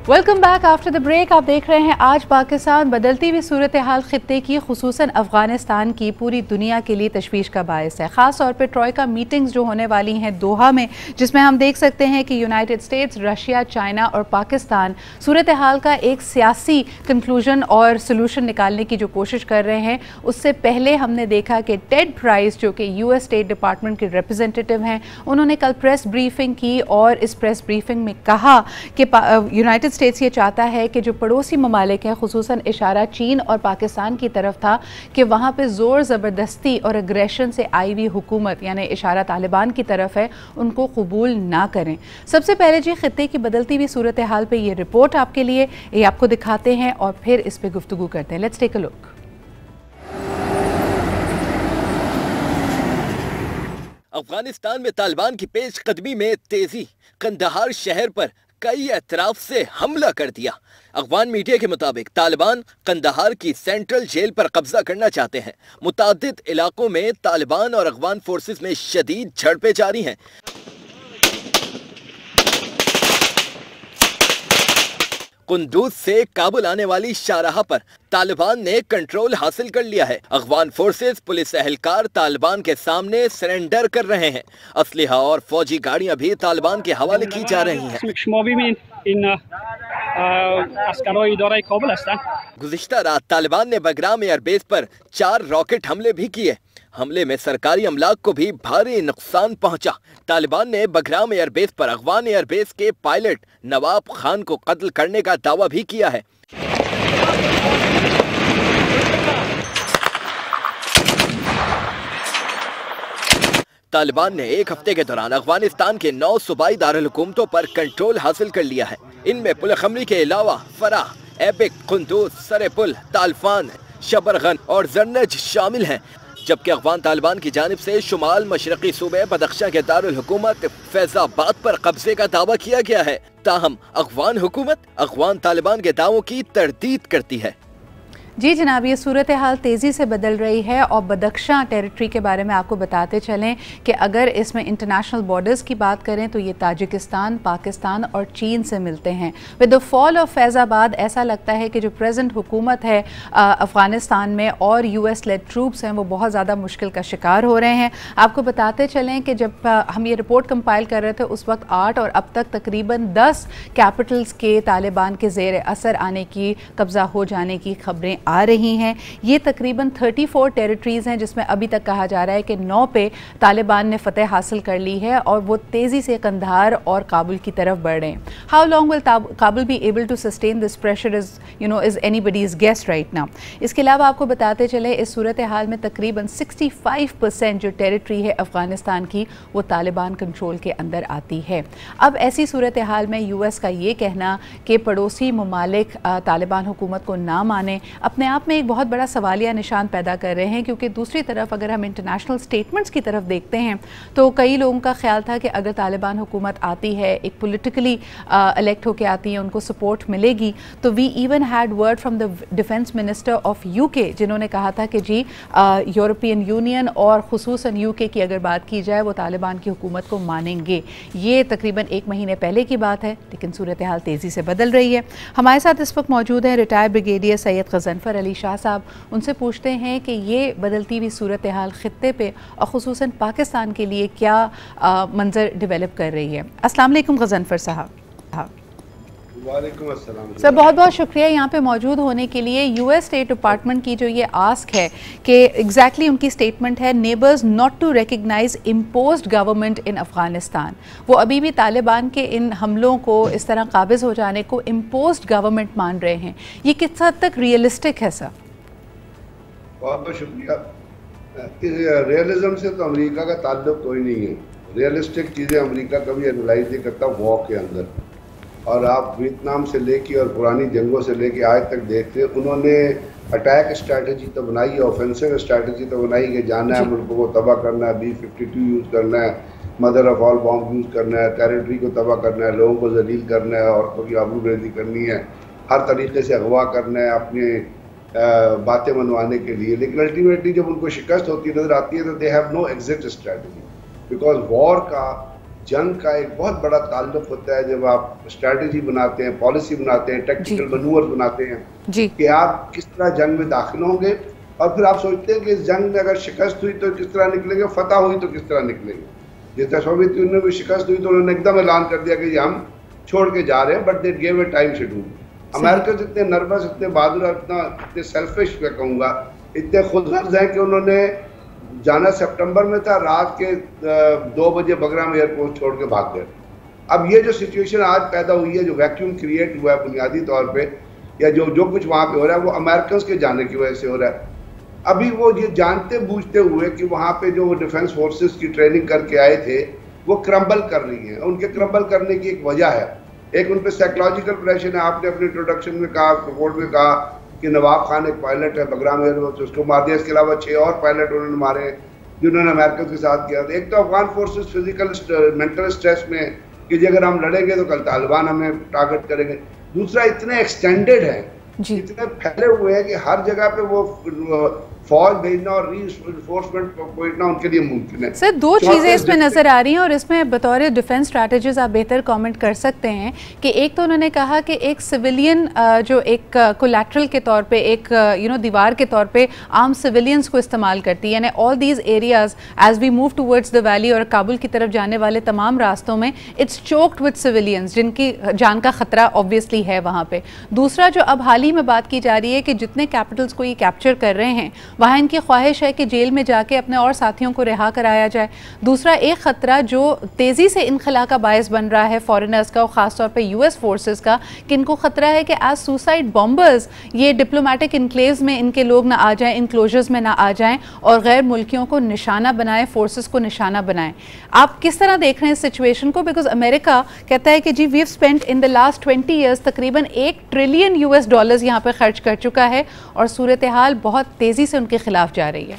Welcome back after the break. आप देख रहे हैं आज पाकिस्तान। बदलती हुई सूरत हाल खित्ते की खुसूसन अफगानिस्तान की पूरी दुनिया के लिए तशवीश का बायस है। ख़ास तौर पर ट्रॉयका मीटिंग्स जो होने वाली हैं दोहा में, जिसमें हम देख सकते हैं कि यूनाइटेड स्टेट्स, रशिया, चाइना और पाकिस्तान सूरत हाल का एक सियासी कंक्लूजन और सोल्यूशन निकालने की जो कोशिश कर रहे हैं। उससे पहले हमने देखा कि टेड प्राइस जो कि यूएस स्टेट डिपार्टमेंट के रिप्रेजेंटेटिव हैं, उन्होंने कल प्रेस ब्रीफिंग की और इस प्रेस ब्रीफिंग में कहा कि यूनाइटेड स्टेट्स ये चाहता है कि जो पड़ोसी ममालिक हैं, खुसूसन इशारा चीन और पाकिस्तान की तरफ था, कि वहाँ पे ज़ोर ज़बरदस्ती और अग्रेशन से आई हुई हुकूमत यानी इशारा तालिबान की तरफ है, उनको कबूल ना करें। सबसे पहले जी खित्ते की बदलती हुई सूरत हाल पे ये रिपोर्ट आपके लिए, ये आपको दिखाते हैं और फिर इस पर गुफ्तगू करते हैं। Let's take a look. Afghanistan में तालिबान की पेशकदमी में तेजी। कंदहार शहर पर कई अतराफ से हमला कर दिया। अफगान मीडिया के मुताबिक तालिबान कंदहार की सेंट्रल जेल पर कब्जा करना चाहते हैं। मुतादिद इलाकों में तालिबान और अफगान फोर्सेस में शदीद झड़पें जारी हैं। कुंदूज से काबुल आने वाली शाहराह पर तालिबान ने कंट्रोल हासिल कर लिया है। अफगान फोर्सेस, पुलिस एहलकार तालिबान के सामने सरेंडर कर रहे हैं। असलहा और फौजी गाड़ियां भी तालिबान के हवाले की जा रही हैं। गुज़िश्ता रात तालिबान ने बगराम एयरबेस पर 4 रॉकेट हमले भी किए। हमले में सरकारी अमलाक को भी भारी नुकसान पहुंचा। तालिबान ने बगराम एयरबेस पर अफगान एयरबेस के पायलट नवाब खान को कत्ल करने का दावा भी किया है। तालिबान ने एक हफ्ते के दौरान अफगानिस्तान के 9 सूबाई दारुल-हुकूमतों पर कंट्रोल हासिल कर लिया है। इनमें पुल-ए-खमरी के अलावा फराह, एबिक, कुंदूज, सरेपुल, तालफान, शबरगन और जरनज शामिल हैं। जबकि अफगान तालिबान की जानिब से शुमाल मशरकी सूबे बदख्शां के दारुल हुकूमत फैजाबाद पर कब्जे का दावा किया गया है। ताहम अफगान हुकूमत अफगान तालिबान के दावों की तरदीद करती है। जी जनाब, ये सूरत हाल तेज़ी से बदल रही है और बदख्शां टेरिटरी के बारे में आपको बताते चलें कि अगर इसमें इंटरनेशनल बॉर्डर्स की बात करें तो ये ताजिकिस्तान, पाकिस्तान और चीन से मिलते हैं। With the fall of Faizabad ऐसा लगता है कि जो प्रेजेंट हुकूमत है अफ़गानिस्तान में और US लेड ट्रूप्स हैं, वो बहुत ज़्यादा मुश्किल का शिकार हो रहे हैं। आपको बताते चलें कि जब हम ये रिपोर्ट कंपाइल कर रहे थे उस वक्त 8 और अब तक तकरीबन 10 कैपिटल्स के तालिबान के ज़ेर असर आने की, कब्ज़ा हो जाने की खबरें आ रही हैं। ये तकरीबन 34 टेरिटरीज़ हैं जिसमें अभी तक कहा जा रहा है कि 9 पे तालिबान ने फतेह हासिल कर ली है और वो तेज़ी से कंधार और काबुल की तरफ बढ़ रहे हैं। How long will Kabul be able to sustain this pressure is anybody's guess right now. इसके अलावा आपको बताते चले इस सूरत हाल में तकरीबन 65% जो टेरिटरी है अफ़गानिस्तान की, वो तालिबान कंट्रोल के अंदर आती है। अब ऐसी सूरत हाल में US का ये कहना कि पड़ोसी ममालिक तालिबान हुकूमत को ना माने, अपने आप में एक बहुत बड़ा सवालिया निशान पैदा कर रहे हैं। क्योंकि दूसरी तरफ अगर हम इंटरनेशनल स्टेटमेंट्स की तरफ देखते हैं तो कई लोगों का ख्याल था कि अगर तालिबान हुकूमत आती है, एक पॉलिटिकली इलेक्ट होकर आती है, उनको सपोर्ट मिलेगी, तो we even had word from the defence minister of UK जिन्होंने कहा था कि जी यूरोपियन यूनियन और खुसूसन UK की अगर बात की जाए वो तालिबान की हुकूमत को मानेंगे। ये तकरीबन 1 महीने पहले की बात है, लेकिन सूरत हाल तेज़ी से बदल रही है। हमारे साथ इस वक्त मौजूद हैं रिटायर्ड ब्रिगेडियर सैयद गज़नफ़र अली शाह साहब। उनसे पूछते हैं कि ये बदलती हुई सूरत हाल खित्ते पे और ख़ुसूसन पाकिस्तान के लिए क्या मंजर डेवलप कर रही है। अस्सलाम वालेकुम गज़नफ़र साहब। वालेकुम अस्सलाम सर, बहुत बहुत शुक्रिया यहाँ पे मौजूद होने के लिए। US स्टेट डिपार्टमेंट की जो ये आस्क है कि एग्जैक्टली उनकी स्टेटमेंट है, neighbours not to recognise imposed government in Afghanistan. वो अभी भी तालिबान के इन हमलों को, इस तरह काबिज हो जाने को इम्पोज्ड गवर्नमेंट मान रहे हैं। ये किस हद तक रियलिस्टिक है सर? बहुत बहुत शुक्रिया। रियलिज्म से तो अमेरिका का ताल्लुक कोई नहीं है। रियलिस्टिक चीज़ें अमेरिका कभी एनालाइज नहीं करता वॉर के अंदर। और आप वियतनाम से लेके और पुरानी जंगों से लेके आज तक देखते हैं, उन्होंने अटैक स्ट्रैटेजी तो बनाई है, ऑफेंसिव स्ट्रैटेजी तो बनाई कि जाना है, मुल्क को तबाह करना है, B-52 यूज़ करना है, mother of all bomb use करना है, टेरिटरी को तबाह करना है, लोगों को जलील करना है, औरतों की आबरूरेज़ी करनी है, हर तरीके से अगवा करना है अपने बातें मनवाने के लिए। लेकिन अल्टीमेटली जब उनको शिकस्त होती नज़र आती है तो they have no exit strategy, because war का जंग का एक बहुत बड़ा ताल्लुक होता है जब आप स्ट्रैटेजी बनाते हैं, पॉलिसी बनाते हैं, टेक्निकल मैनूवर बनाते हैं कि आप किस तरह जंग में दाखिल होंगे, और फिर आप सोचते हैं कि इस जंग में अगर शिकस्त हुई तो किस तरह निकलेंगे, फतह हुई तो किस तरह निकलेंगे। जैसे सोवियत यूनियन में शिकस्त हुई तो उन्होंने एकदम ऐलान कर दिया कि हम छोड़ के जा रहे हैं, but they give a time schedule. American इतने नर्वस, इतने बहादुर, इतने सेल्फिश मैं कहूँगा, इतने खुदगर्ज हैं कि उन्होंने जाना सितंबर में था, रात के 2 बजे बगराम एयरपोर्ट छोड़ के भाग गए। अब ये जो सिचुएशन आज पैदा हुई है, जो वैक्यूम क्रिएट हुआ है बुनियादी तौर पे, या जो कुछ वहाँ पे हो रहा है वो अमेरिकन के जाने की वजह से हो रहा है। अभी वो ये जानते बूझते हुए कि वहाँ पे जो डिफेंस फोर्सेस की ट्रेनिंग करके आए थे वो क्रम्बल कर रही हैं। उनके क्रम्बल करने की एक वजह है, एक उन पर साइकोलॉजिकल प्रेशर है। आपने अपने इंट्रोडक्शन में कहा, रिपोर्ट में कहा कि नवाब खान एक पायलट है बगराम एयरपोर्ट, उसको मार दिया। इसके अलावा 6 और पायलट उन्होंने मारे जिन्होंने अमेरिका के साथ किया। एक तो Afghan forces physical mental stress में कि अगर हम लड़ेंगे तो कल तालिबान हमें टारगेट करेंगे। दूसरा, इतने एक्सटेंडेड है, इतने फैले हुए हैं कि हर जगह पे वो फौज भेजना और रीइंफोर्समेंट भेजना उनके लिए मुमकिन है। सर, 2 चीज़ें इसमें नज़र आ रही हैं और इसमें बतौर डिफेंस स्ट्रैटेजिस्ट आप बेहतर कमेंट कर सकते हैं कि एक तो उन्होंने कहा कि एक सिविलियन जो एक कोलैटरल के तौर पे, एक दीवार के तौर पे आम सिविलियंस को इस्तेमाल करती है, यानी all these areas as we move towards the valley और काबुल की तरफ जाने वाले तमाम रास्तों में इट्स चोक्ड विद सिविलियंस जिनकी जान का खतरा ऑब्वियसली है वहाँ पे। दूसरा, जो अब हाल ही में बात की जा रही है कि जितने कैपिटल्स को ये कैप्चर कर रहे हैं वहाँ इनकी ख्वाहिश है कि जेल में जाके अपने और साथियों को रिहा कराया जाए। दूसरा, एक ख़तरा जो तेज़ी से इनखला का बायस बन रहा है फॉरेनर्स का और ख़ासतौर पे यूएस फोर्सेस का, कि इनको ख़तरा है कि एज सुसाइड बॉम्बर्स ये डिप्लोमेटिक इनक्लेव्स में इनके लोग ना आ जाएं, इनक्लोजर्स में ना आ जाएं और गैर मुल्कियों को निशाना बनाएं, फोर्सेस को निशाना बनाएं। आप किस तरह देख रहे हैं इस सिचुएशन को? बिकॉज अमेरिका कहता है कि जी we have spent in the last 20 years तकरीबन $1 ट्रिलियन यहाँ पर खर्च कर चुका है और सूरत हाल बहुत तेज़ी से उनके खिलाफ जा रही है।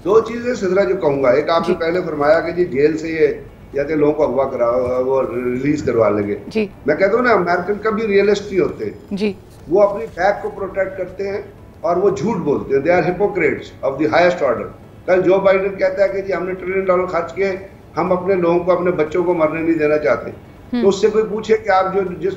2 चीजें सिदरा जो कहूंगा, एक आपने पहले फरमाया कि जी जेल से ये जाते लोगों को अगवा करा वो रिलीज करवा लेंगे जी। मैं कहता हूँ ना, अमेरिकन कभी रियलिस्ट नहीं होते जी। वो अपनी बैक को प्रोटेक्ट करते हैं और वो झूठ बोलते हैं। They are hypocrites of the highest order. कल जो बाइडेन कहता है कि जी हमने $1 ट्रिलियन खर्च किए, हम अपने लोगों को, अपने बच्चों को मरने नहीं देना चाहते, तो उससे कोई पूछे कि आप जिस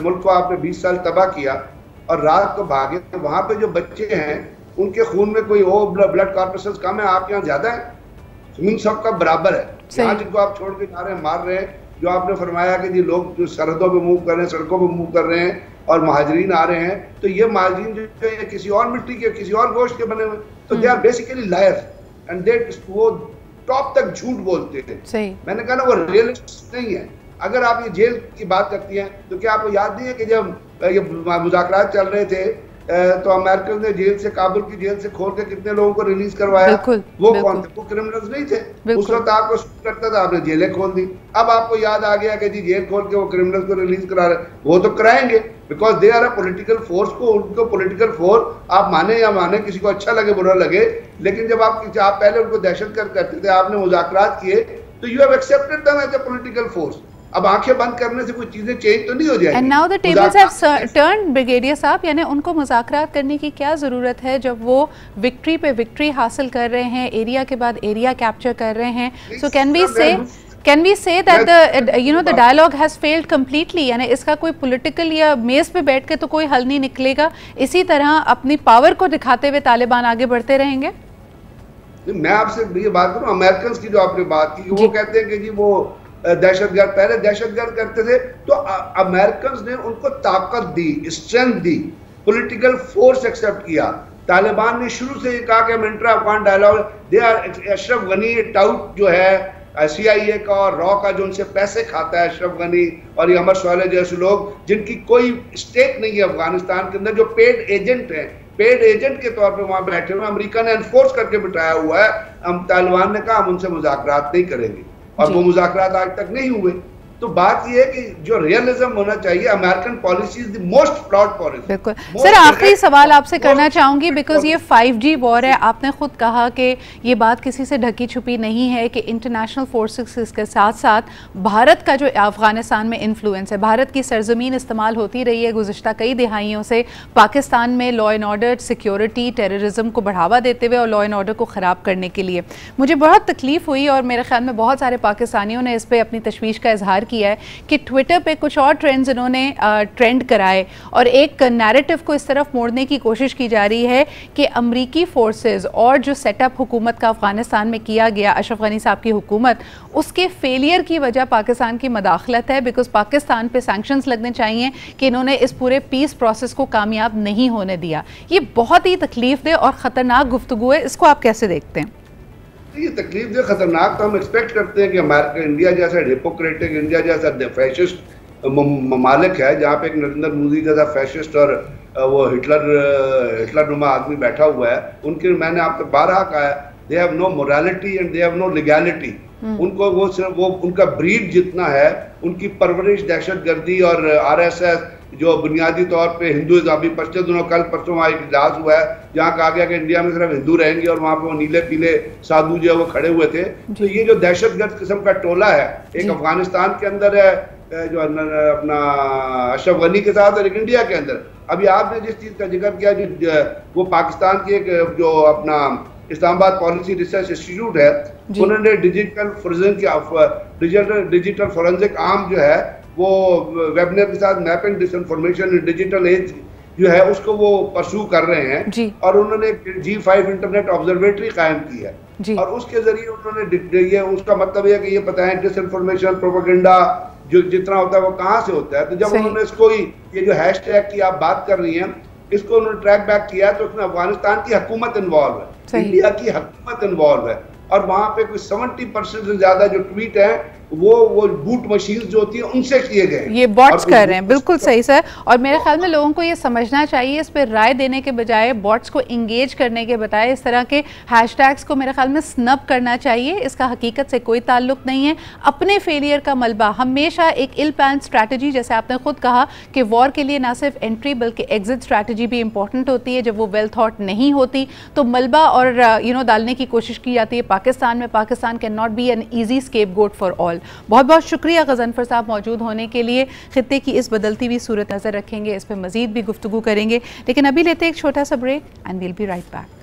मुल्क को आपने 20 साल तबाह किया और रात को भागे, वहां पे जो बच्चे हैं उनके खून में कोई ब्लड कॉर्पसेंस कम है, आपके यहाँ ज्यादा है? मीन सबका बराबर है। यहाँ जिनको आप छोड़ के जा रहे हैं, मार रहे हैं, जो आपने फरमाया कि जी लोग जो सरहदों पे मूव कर रहे हैं, सड़कों पे मूव कर रहे हैं और महाजरीन आ रहे हैं, तो ये महाजरीन जो है किसी और मिट्टी के, किसी और गोश्त के बने हुए, तो they are basically liars and they वो टॉप तक झूठ बोलते थे। मैंने कहा ना, वो रियलिस्ट नहीं है। अगर आप ये जेल की बात करती हैं तो क्या आपको याद नहीं है कि जब ये मुज़ाकरात चल रहे थे तो अमेरिकन ने जेल से, काबुल की जेल से खोल के कितने लोगों को रिलीज करवाया? वो कौन थे? वो क्रिमिनल्स नहीं थे। उस वक्त आपको करता था, आपने जेलें खोल दी। अब आपको याद आ गया कि जी जेल खोल के वो क्रिमिनल्स को रिलीज करा रहे। वो तो कराएंगे because they are a political force. को उनको पॉलिटिकल फोर्स आप माने या माने, किसी को अच्छा लगे बुरा लगे, लेकिन जब आप पहले उनको दहशतगर्द करते थे, आपने मुज़ाकरात किए, तो you have accepted them as a political force. अब आंखें बंद करने से कोई चीजें चेंज तो नहीं हो जाएगी। And now the tables have turned brigadier साहब, यानी उनको मुज़ाकरात करने की क्या ज़रूरत है जब वो विक्ट्री पे विक्ट्री हासिल कर रहे हैं, एरिया के बाद एरिया कैप्चर कर रहे हैं? So can we say that the dialogue has failed completely? यानी इसका कोई पॉलिटिकल या मेज पे बैठ के तो कोई हल नहीं निकलेगा, इसी तरह अपनी पावर को दिखाते हुए तालिबान आगे बढ़ते रहेंगे? मैं आपसे ये बात करूँ, अमेरिकन की जो आपने बात की, वो कहते हैं कि जी वो दहशतगर्द, पहले दहशतगर्द करते थे तो अमेरिकन ने उनको ताकत दी, स्ट्रेंथ दी, पॉलिटिकल फोर्स एक्सेप्ट किया। तालिबान ने शुरू से ये कहा कि हम inter Afghan dialogue, they are Ashraf Ghani tout जो है CIA का और रॉ का, जो उनसे पैसे खाता है अशरफ गनी और ये अमर सोहेल जैसे लोग, जिनकी कोई स्टेक नहीं है अफगानिस्तान के अंदर, जो पेड एजेंट हैं, पेड एजेंट के तौर पे वहां बैठे हुए, अमेरिका ने एनफोर्स करके बिठाया हुआ है। हम तालिबान ने कहा हम उनसे मुज़ाकरात नहीं करेंगे और वो मुज़ाकरात आज तक नहीं हुए। तो बात ये है कि जो रियलिज्म होना चाहिए, American policy is the most flawed policy. बिल्कुल सर, आखिरी सवाल आपसे करना चाहूंगी बिकॉज ये 5G वॉर है। आपने खुद कहा कि ये बात किसी से ढकी छुपी नहीं है कि इंटरनेशनल फोर्सेस के साथ साथ भारत का जो अफगानिस्तान में इन्फ्लुएंस है, भारत की सरजमीन इस्तेमाल होती रही है गुज़िश्ता कई दिहाइयों से पाकिस्तान में law and order, security, terrorism को बढ़ावा देते हुए और लॉ एंड ऑर्डर को ख़राब करने के लिए। मुझे बहुत तकलीफ हुई और मेरे ख्याल में बहुत सारे पाकिस्तानियों ने इस पर अपनी तशवीश का इजहार किया है कि ट्विटर पे कुछ और ट्रेंड्स इन्होंने ट्रेंड कराए और एक नैरेटिव को इस तरफ मोड़ने की कोशिश की जा रही है कि अमरीकी फोर्सेस और जो सेटअप हुकूमत का अफगानिस्तान में किया गया, अशरफ गनी साहब की हुकूमत, उसके फेलियर की वजह पाकिस्तान की मदाखलत है बिकॉज पाकिस्तान पे सैंक्शंस लगने चाहिए कि इन्होंने इस पूरे पीस प्रोसेस को कामयाब नहीं होने दिया। ये बहुत ही तकलीफ दे और ख़तरनाक गुफ्तगू है, इसको आप कैसे देखते हैं? ये तकलीफ जो खतरनाक तो हम एक्सपेक्ट करते हैं कि अमेरिका, इंडिया जैसा हिपोक्रेटिक, इंडिया जैसा फैशिस्ट ममालिक है जहाँ पे एक नरेंद्र मोदी जैसा फैशिस्ट और वो हिटलर नुमा आदमी बैठा हुआ है, उनके मैंने आपको बारहा कहा है, they have no morality and they have no legality. उनको वो सिर्फ वो उनका ब्रीड जितना है, उनकी परवरिश दहशतगर्दी और RSS जो बुनियादी तौर पे हिंदुइज्म, अभी पिछले दिनों कल परसों वहाँ एक इजलास हुआ है जहाँ कहा गया कि इंडिया में सिर्फ हिंदू रहेंगे और वहाँ पे वो नीले पीले साधु जो है वो खड़े हुए थे। तो ये जो दहशतगर्द किस्म का टोला है, एक अफगानिस्तान के अंदर है जो अपना अशरफ गनी के साथ, और एक इंडिया के अंदर। अभी आपने जिस चीज़ का जिक्र किया जो वो पाकिस्तान की एक जो अपना इस्लामाबाद पॉलिसी रिसर्च इंस्टीट्यूट है, उन्होंने डिजिटल फोरेंसिक आर्म जो है वो वेबनेट के साथ मैपिंग डिसइंफॉर्मेशन डिजिटल एज जो है उसको वो परस्यू कर रहे हैं और उन्होंने G5 इंटरनेट ऑब्जर्वेटरी कायम की है और उसके जरिए उन्होंने ये उसका मतलब है कि ये पता है डिसइंफॉर्मेशन प्रोपेगेंडा जो जितना होता है वो कहाँ से होता है। तो जब उन्होंने इसको ही ये जो हैशटैग की आप बात कर रही हैं, इसको उन्होंने ट्रैक बैक किया तो उसमें अफगानिस्तान की हुकूमत इन्वॉल्व है, इंडिया की हुकूमत इन्वॉल्व है और वहाँ पे कुछ 70% से ज्यादा जो ट्वीट है वो बूट मशीन जो होती है उनसे किए गए, ये बॉट्स कर रहे हैं। बिल्कुल सही सर, और मेरे ख्याल में लोगों को ये समझना चाहिए, इस पर राय देने के बजाय, बॉट्स को इंगेज करने के बजाय इस तरह के हैशटैग्स को मेरे ख्याल में स्नब करना चाहिए। इसका हकीकत से कोई ताल्लुक नहीं है। अपने फेलियर का मलबा हमेशा एक इल प्लान स्ट्रैटेजी, जैसे आपने खुद कहा कि वॉर के लिए ना सिर्फ एंट्री बल्कि एग्जिट स्ट्रैटेजी भी इंपॉर्टेंट होती है। जब वो वेल थॉट नहीं होती तो मलबा और डालने की कोशिश की जाती है पाकिस्तान में। Pakistan can not be an easy scapegoat for all. बहुत बहुत शुक्रिया गजनफर साहब मौजूद होने के लिए। खित्ते की इस बदलती हुई सूरत नज़र रखेंगे, इस पर मजीद भी गुफ्तगू करेंगे, लेकिन अभी लेते एक छोटा सा break and we'll be right back.